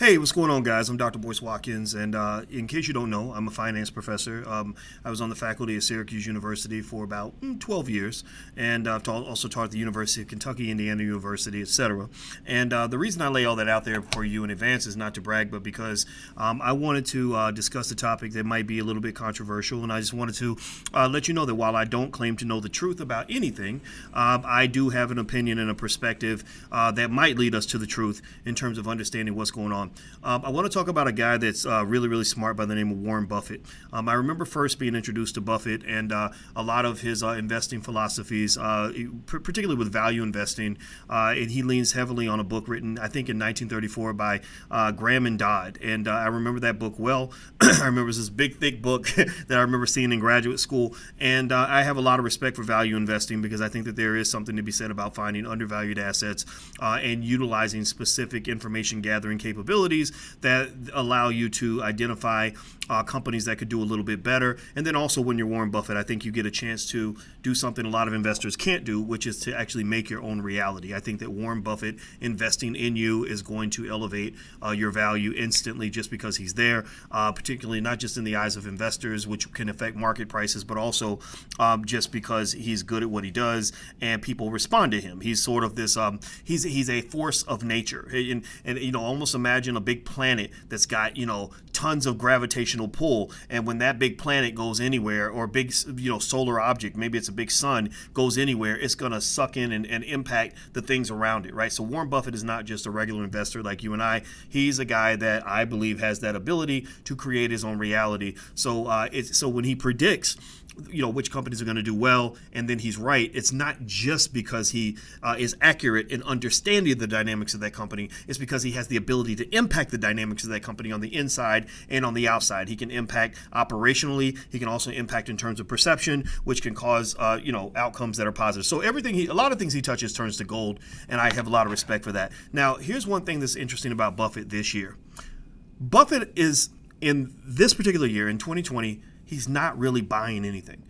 Hey, what's going on, guys? I'm Dr. Boyce Watkins, and in case you don't know, I'm a finance professor. I was on the faculty at Syracuse University for about 12 years, and I've also taught at the University of Kentucky, Indiana University, etc. And the reason I lay all that out there for you in advance is not to brag, but because I wanted to discuss a topic that might be a little bit controversial, and I just wanted to let you know that while I don't claim to know the truth about anything, I do have an opinion and a perspective that might lead us to the truth in terms of understanding what's going on. I want to talk about a guy that's really, really smart by the name of Warren Buffett. I remember first being introduced to Buffett and a lot of his investing philosophies, particularly with value investing. And he leans heavily on a book written, I think, in 1934 by Graham and Dodd. And I remember that book well. I remember it was this big, thick book that I remember seeing in graduate school. And I have a lot of respect for value investing because I think that there is something to be said about finding undervalued assets and utilizing specific information gathering capabilities that allow you to identify companies that could do a little bit better. And then also when you're Warren Buffett, I think you get a chance to do something a lot of investors can't do, which is to actually make your own reality. I think that Warren Buffett investing in you is going to elevate your value instantly just because he's there, particularly not just in the eyes of investors, which can affect market prices, but also just because he's good at what he does and people respond to him. He's sort of this, he's a force of nature. And almost imagine a big planet that's got, tons of gravitational pull. And when that big planet goes anywhere, or big, solar object, maybe it's a big sun, goes anywhere, it's going to suck in and impact the things around it, right? So Warren Buffett is not just a regular investor like you and I. He's a guy that I believe has that ability to create his own reality. So so when he predicts which companies are going to do well, and then he's right, it's not just because he is accurate in understanding the dynamics of that company. It's because he has the ability to impact the dynamics of that company on the inside and on the outside. He can impact operationally. He can also impact in terms of perception, which can cause outcomes that are positive. So a lot of things he touches turns to gold, and I have a lot of respect for that. Now, here's one thing that's interesting about Buffett this year. Buffett is, in this particular year, in 2020, he's not really buying anything.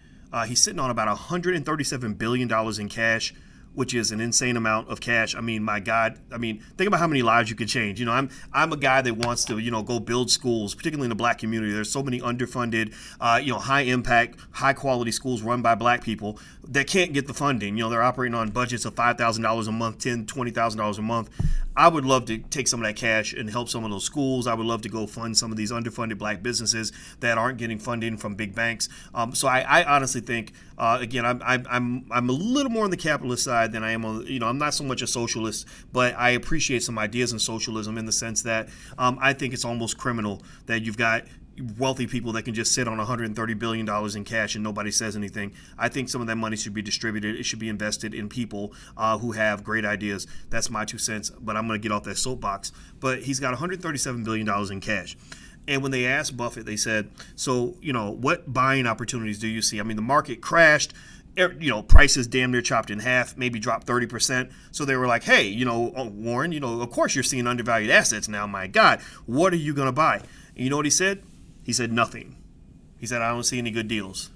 He's sitting on about $137 billion in cash, which is an insane amount of cash. I mean, my God. I mean, think about how many lives you could change. I'm a guy that wants to, go build schools, particularly in the black community. There's so many underfunded, high impact, high quality schools run by black people that can't get the funding. They're operating on budgets of $5,000 a month, $10,000, $20,000 a month. I would love to take some of that cash and help some of those schools. I would love to go fund some of these underfunded black businesses that aren't getting funding from big banks. So I honestly think, again, I'm a little more on the capitalist side than I am on, I'm not so much a socialist, but I appreciate some ideas in socialism in the sense that I think it's almost criminal that you've got wealthy people that can just sit on $130 billion in cash and nobody says anything. I think some of that money should be distributed. It should be invested in people who have great ideas. That's my 2 cents, but I'm going to get off that soapbox. But he's got $137 billion in cash. And when they asked Buffett, they said, so, what buying opportunities do you see? I mean, the market crashed. Prices damn near chopped in half, maybe dropped 30%. So they were like, hey, Warren, of course you're seeing undervalued assets now. My God, what are you going to buy? And you know what he said? He said nothing. He said, I don't see any good deals.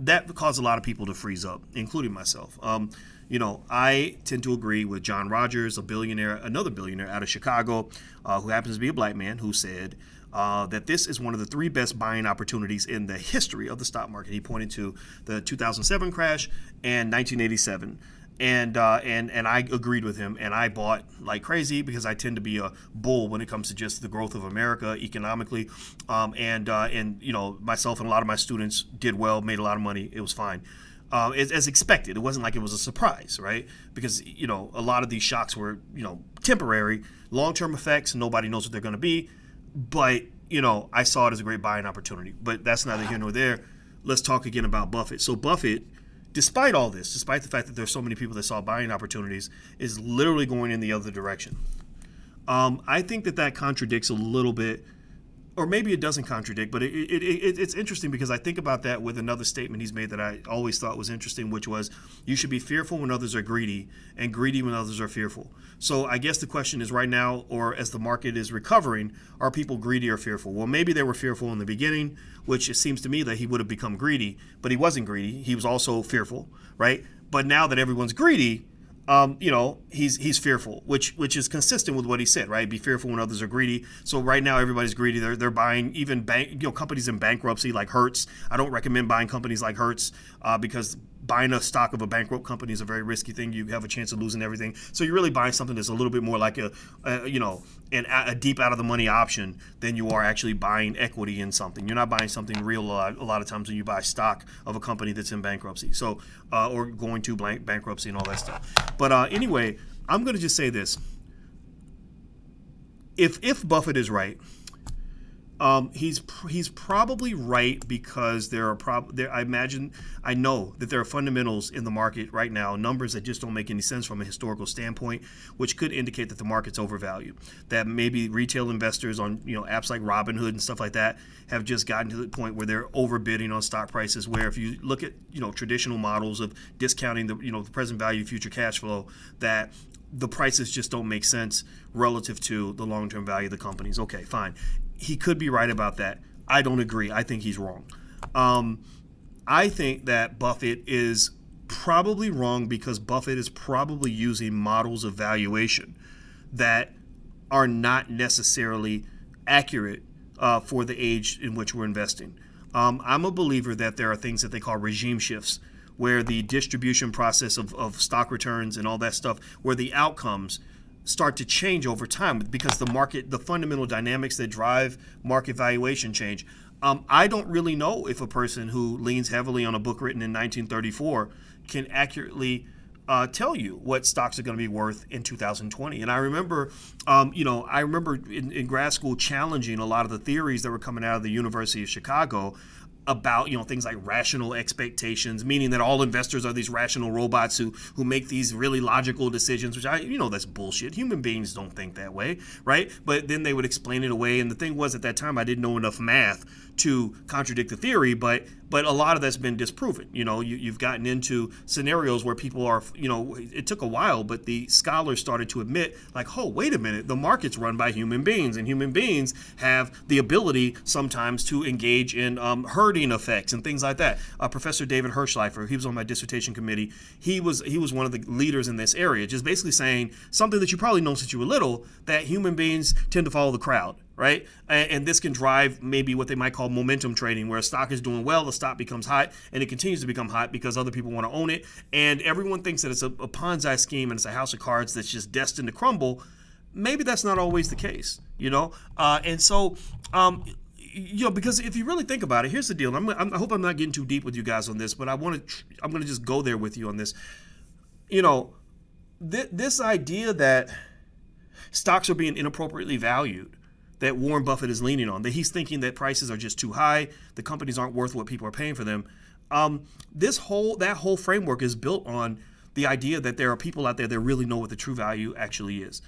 That caused a lot of people to freeze up, including myself. I tend to agree with John Rogers, another billionaire out of Chicago, who happens to be a black man, who said that this is one of the 3 best buying opportunities in the history of the stock market. He pointed to the 2007 crash and 1987. And I agreed with him, and I bought like crazy because I tend to be a bull when it comes to just the growth of America economically. And myself and a lot of my students did well, made a lot of money. It was fine. As expected. It wasn't like it was a surprise, right? Because, a lot of these shocks were, temporary, long-term effects. Nobody knows what they're going to be. But, I saw it as a great buying opportunity. But that's neither here nor there. Let's talk again about Buffett. So Buffett, despite all this, despite the fact that there's so many people that saw buying opportunities, is literally going in the other direction. I think that contradicts a little bit, or maybe it doesn't contradict, but it's interesting because I think about that with another statement he's made that I always thought was interesting, which was, you should be fearful when others are greedy and greedy when others are fearful. So I guess the question is right now, or as the market is recovering, are people greedy or fearful? Well, maybe they were fearful in the beginning, which it seems to me that he would have become greedy, but he wasn't greedy. He was also fearful, right? But now that everyone's greedy, he's fearful, which is consistent with what he said, right? Be fearful when others are greedy. So right now everybody's greedy. They're buying even companies in bankruptcy like Hertz. I don't recommend buying companies like Hertz because buying a stock of a bankrupt company is a very risky thing. You have a chance of losing everything. So you're really buying something that's a little bit more like a deep out of the money option than you are actually buying equity in something. You're not buying something real a lot of times when you buy stock of a company that's in bankruptcy. So or going to bankruptcy and all that stuff. But anyway, I'm going to just say this. If Buffett is right, he's probably right because there are I know that there are fundamentals in the market right now, numbers that just don't make any sense from a historical standpoint, which could indicate that the market's overvalued. That maybe retail investors on apps like Robinhood and stuff like that have just gotten to the point where they're overbidding on stock prices. Where if you look at traditional models of discounting the present value future cash flow, that the prices just don't make sense relative to the long-term value of the companies. Okay, fine. He could be right about that. I don't agree. I think he's wrong. I think that Buffett is probably wrong because Buffett is probably using models of valuation that are not necessarily accurate for the age in which we're investing. I'm a believer that there are things that they call regime shifts, where the distribution process of stock returns and all that stuff, where the outcomes start to change over time because the fundamental dynamics that drive market valuation change. I don't really know if a person who leans heavily on a book written in 1934 can accurately tell you what stocks are going to be worth in 2020. And I remember, in grad school challenging a lot of the theories that were coming out of the University of Chicago about things like rational expectations, meaning that all investors are these rational robots who make these really logical decisions, which that's bullshit. Human beings don't think that way, right? But then they would explain it away, and the thing was, at that time I didn't know enough math to contradict the theory, but a lot of that's been disproven. You've gotten into scenarios where people are, it took a while, but the scholars started to admit, like, oh, wait a minute, the market's run by human beings, and human beings have the ability sometimes to engage in herding effects and things like that. Professor David Hirschleifer, he was on my dissertation committee. He was one of the leaders in this area, just basically saying something that you probably know since you were little, that human beings tend to follow the crowd. Right? And this can drive maybe what they might call momentum trading, where a stock is doing well, the stock becomes hot, and it continues to become hot because other people want to own it. And everyone thinks that it's a Ponzi scheme and it's a house of cards that's just destined to crumble. Maybe that's not always the case, And so, because if you really think about it, here's the deal. I hope I'm not getting too deep with you guys on this, but I'm going to just go there with you on this. This idea that stocks are being inappropriately valued, that Warren Buffett is leaning on, that he's thinking that prices are just too high, the companies aren't worth what people are paying for them. That whole framework is built on the idea that there are people out there that really know what the true value actually is.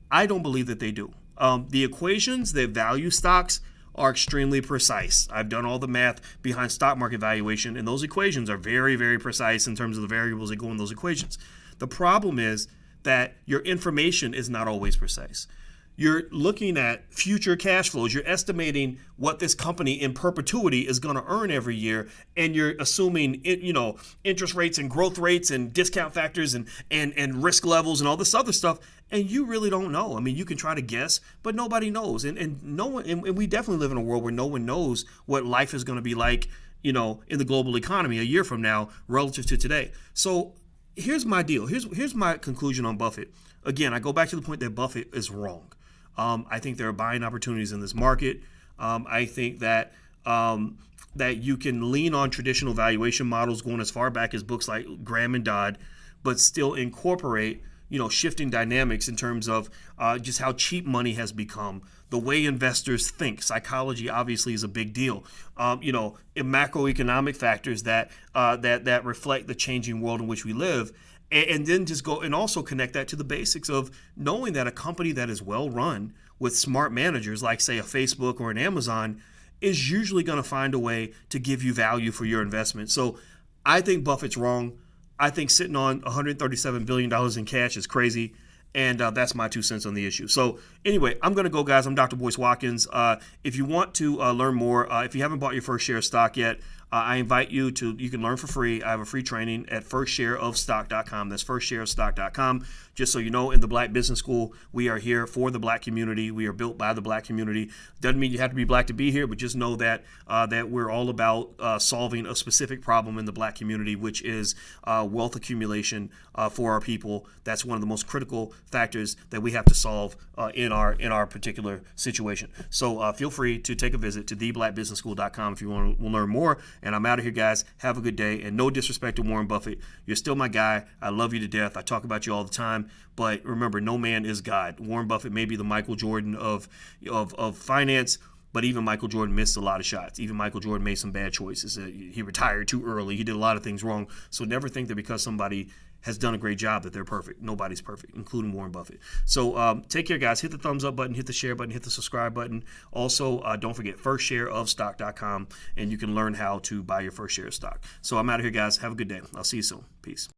I don't believe that they do. The equations that value stocks are extremely precise. I've done all the math behind stock market valuation, and those equations are very, very precise in terms of the variables that go in those equations. The problem is that your information is not always precise. You're looking at future cash flows. You're estimating what this company in perpetuity is going to earn every year, and you're assuming interest rates and growth rates and discount factors and risk levels and all this other stuff, and you really don't know. I mean, you can try to guess, but nobody knows, and no one. And we definitely live in a world where no one knows what life is going to be like, in the global economy a year from now relative to today. So here's my deal. Here's my conclusion on Buffett. Again, I go back to the point that Buffett is wrong. I think there are buying opportunities in this market. I think that you can lean on traditional valuation models going as far back as books like Graham and Dodd, but still incorporate shifting dynamics in terms of just how cheap money has become, the way investors think. Psychology obviously is a big deal. In macroeconomic factors that reflect the changing world in which we live. And then just go and also connect that to the basics of knowing that a company that is well run with smart managers, like say a Facebook or an Amazon, is usually going to find a way to give you value for your investment. So I think Buffett's wrong. I think sitting on $137 billion in cash is crazy. And that's my 2 cents on the issue. So anyway, I'm going to go, guys. I'm Dr. Boyce Watkins. If you want to learn more, if you haven't bought your first share of stock yet, I invite you can learn for free. I have a free training at firstshareofstock.com. That's firstshareofstock.com. Just so you know, in the Black Business School, we are here for the Black community. We are built by the Black community. Doesn't mean you have to be Black to be here, but just know that that we're all about solving a specific problem in the Black community, which is wealth accumulation for our people. That's one of the most critical factors that we have to solve in our particular situation. So feel free to take a visit to theblackbusinessschool.com if you want to learn more. And I'm out of here, guys. Have a good day. And no disrespect to Warren Buffett. You're still my guy. I love you to death. I talk about you all the time. But remember, no man is God. Warren Buffett may be the Michael Jordan of finance, but even Michael Jordan missed a lot of shots. Even Michael Jordan made some bad choices. He retired too early. He did a lot of things wrong. So never think that because somebody has done a great job that they're perfect. Nobody's perfect, including Warren Buffett. So take care, guys. Hit the thumbs up button, hit the share button, hit the subscribe button. Also, don't forget firstshareofstock.com, and you can learn how to buy your first share of stock. So I'm out of here, guys. Have a good day. I'll see you soon. Peace.